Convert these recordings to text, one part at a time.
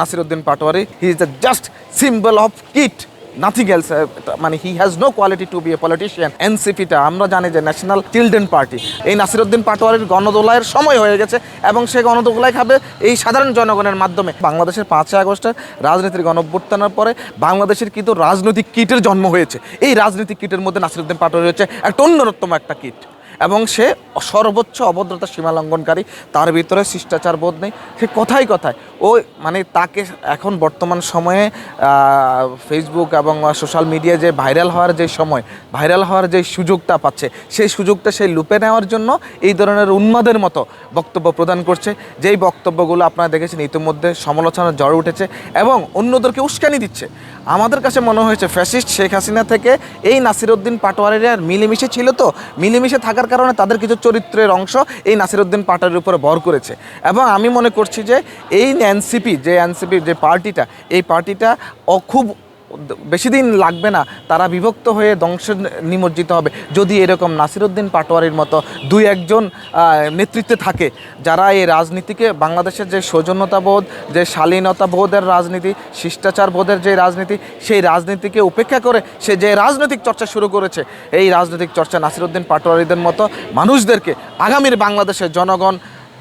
Nasiruddin Patwari, he is the just symbol of kit, nothing else. মানে he has no quality to be a politician. এনসিপিটা আমরা জানি যে national children party, এই নাসিরউদ্দিন পাটোয়ারির গণদোলায়ের সময় হয়ে গেছে এবং সেই গণদোলায় খাবে এই সাধারণ জনগণের মাধ্যমে। বাংলাদেশের 5ই আগস্টের রাজনীতির গণঅভ্যুত্থানের পরে বাংলাদেশের কিন্তু রাজনৈতিক কিটের জন্ম হয়েছে। এই রাজনৈতিক কিটের মধ্যে নাসিরউদ্দিন পাটোয়ারি হচ্ছে একটা অন্যতম একটা কিট এবং সে সর্বোচ্চ অভদ্রতার সীমা লঙ্ঘনকারী। তার ভিতরে শিষ্টাচার বোধ নেই। সে কথায় কথায় ও মানে তাকে এখন বর্তমান সময়ে ফেসবুক এবং সোশ্যাল মিডিয়ায় যে ভাইরাল হওয়ার যে সুযোগটা পাচ্ছে, সেই সুযোগটা সে লুপে নেওয়ার জন্য এই ধরনের উন্মাদের মতো বক্তব্য প্রদান করছে। যেই বক্তব্যগুলো আপনারা দেখেছেন ইতিমধ্যে সমালোচনার ঝড় উঠেছে এবং অন্যদেরকে উস্কানি দিচ্ছে। আমাদের কাছে মনে হয়েছে ফ্যাসিস্ট শেখ হাসিনা থেকে এই নাসিরউদ্দিন পাটোয়ারিরা মিলেমিশে ছিল, তো মিলেমিশে থাকার কারণে তাদের কিছু চরিত্রের অংশ এই নাসিরউদ্দিন পাটোয়ারির উপরে ভর করেছে। এবং আমি মনে করছি যে এই এনসিপি যে পার্টিটা, এই পার্টিটা খুব বেশি দিন লাগবে না, তারা বিভক্ত হয়ে ধ্বংসে নিমজ্জিত হবে যদি এরকম নাসিরউদ্দিন পাটোয়ারির মতো দুই একজন নেতৃত্বে থাকে, যারা এই রাজনীতিকে বাংলাদেশের যে সৌজন্যতাবোধ, যে শালীনতাবোধের রাজনীতি, শিষ্টাচার বোধের যে রাজনীতি, সেই রাজনীতিকে উপেক্ষা করে সে যে রাজনৈতিক চর্চা শুরু করেছে, এই রাজনৈতিক চর্চা নাসিরউদ্দিন পাটোয়ারিদের মতো মানুষদেরকে আগামীর বাংলাদেশের জনগণ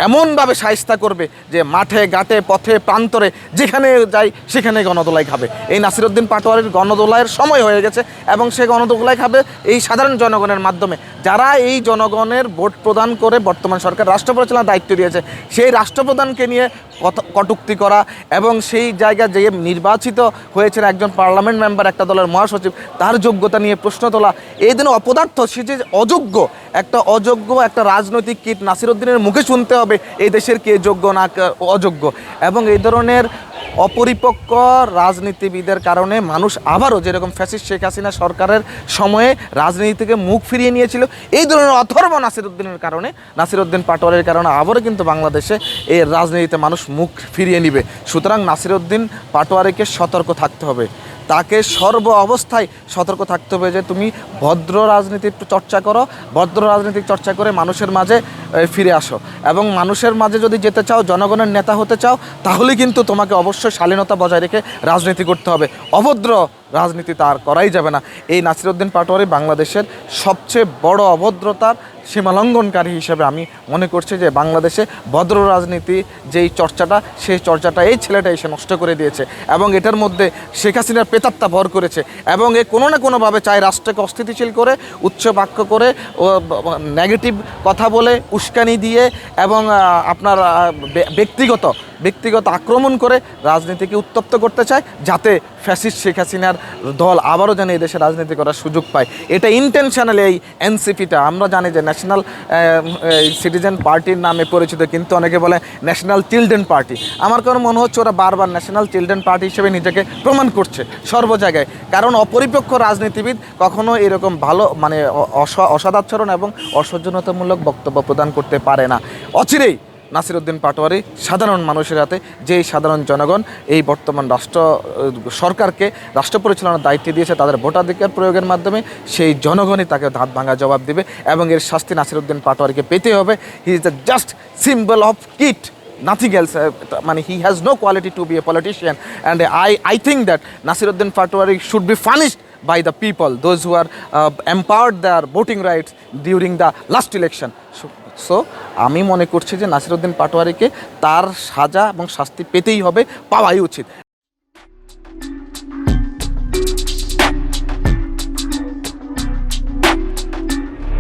এমনভাবে শায়েস্তা করবে যে মাঠে ঘাটে পথে প্রান্তরে যেখানে যাই সেখানে গণদোলাই খাবে। এই নাসিরউদ্দিন পাটোয়ারির গণদোলায়ের সময় হয়ে গেছে এবং সে গণদোলাই খাবে এই সাধারণ জনগণের মাধ্যমে, যারা এই জনগণের ভোট প্রদান করে বর্তমান সরকার রাষ্ট্র পরিচালনার দায়িত্ব দিয়েছে। সেই রাষ্ট্রপ্রধানকে নিয়ে কটূক্তি করা এবং সেই জায়গায় যে নির্বাচিত হয়েছেন একজন পার্লামেন্ট মেম্বার, একটা দলের মহাসচিব, তার যোগ্যতা নিয়ে প্রশ্ন তোলা, এই দিনে অপদার্থ, সে যে অযোগ্য একটা রাজনৈতিক কীট নাসিরউদ্দিনের মুখে শুনতে হবে এই দেশের কে যোগ্য না অযোগ্য। এবং এই ধরনের অপরিপক্ক রাজনীতিবিদের কারণে মানুষ আবারও যেরকম ফ্যাসিস্ট শেখ হাসিনা সরকারের সময়ে রাজনীতি থেকে মুখ ফিরিয়ে নিয়েছিল, এই ধরনের অথর্ব নাসিরউদ্দিন পাটোয়ারির কারণে আবারও কিন্তু বাংলাদেশে এই রাজনীতিতে মানুষ মুখ ফিরিয়ে নিবে। সুতরাং নাসিরউদ্দিন পাটোয়ারিকে সতর্ক থাকতে হবে, তাকে সর্ব অবস্থায় সতর্ক থাকতে হবে যে তুমি ভদ্র রাজনীতির চর্চা করো, ভদ্র রাজনীতিক চর্চা করে মানুষের মাঝে ফিরে আসো এবং মানুষের মাঝে যদি যেতে চাও, জনগণের নেতা হতে চাও, তাহলে কিন্তু তোমাকে অবশ্যই শালীনতা বজায় রেখে রাজনীতি করতে হবে। অভদ্র রাজনীতি তার করাই যাবে না। এই নাসিরউদ্দিন পাটোয়ারি বাংলাদেশের সবচেয়ে বড় অভদ্রতার সীমালঙ্ঘনকারী হিসেবে আমি মনে করছি যে বাংলাদেশে ভদ্র রাজনীতি যেই চর্চাটা, সেই চর্চাটা এই ছেলেটা এসে নষ্ট করে দিয়েছে এবং এটার মধ্যে শেখ হাসিনার প্রেতাত্মা ভর করেছে এবং এ কোনো না কোনোভাবে চায় রাষ্ট্রকে অস্থিতিশীল করে, উচ্চ বাক্য করে, ও নেগেটিভ কথা বলে, উস্কানি দিয়ে এবং আপনার ব্যক্তিগত আক্রমণ করে রাজনীতিকে উত্তপ্ত করতে চায়, যাতে ফ্যাসিস্ট শেখ হাসিনার দল আবারও যেন এই দেশে রাজনীতি করার সুযোগ পায়। এটা ইন্টেনশনালি এই এনসিপিটা, আমরা জানি যে ন্যাশনাল সিটিজেন পার্টির নামে পরিচিত, কিন্তু অনেকে বলে ন্যাশনাল চিলড্রেন পার্টি। আমার কারণ মনে হচ্ছে ওরা বারবার ন্যাশনাল চিলড্রেন পার্টি হিসেবে নিজেকে প্রমাণ করছে সর্ব জায়গায়, কারণ অপরিপক্ক রাজনীতিবিদ কখনো এরকম ভালো মানে অসদাচরণ এবং অসহ্যনতামূলক বক্তব্য প্রদান করতে পারে না। অচিরেই নাসিরউদ্দিন পাটোয়ারি সাধারণ মানুষের হাতে, যেই সাধারণ জনগণ এই বর্তমান সরকারকে রাষ্ট্র পরিচালনার দায়িত্ব দিয়েছে তাদের ভোটাধিকার প্রয়োগের মাধ্যমে, সেই জনগণই তাকে ধাত ভাঙা জবাব দেবে এবং এর শাস্তি নাসিরউদ্দিন পাটোয়ারিকে পেতে হবে। হি is the just symbol of kit, nothing else. মানে he has no quality to be a politician, and I think that Nasiruddin Patwari should be punished by the people, those who are empowered their voting rights during the last election. So আমি মনে করছি যে নাসিরউদ্দিন পাটোয়ারিকে তার সাজা এবং শাস্তি পেতেই হবে, পাওয়াই উচিত।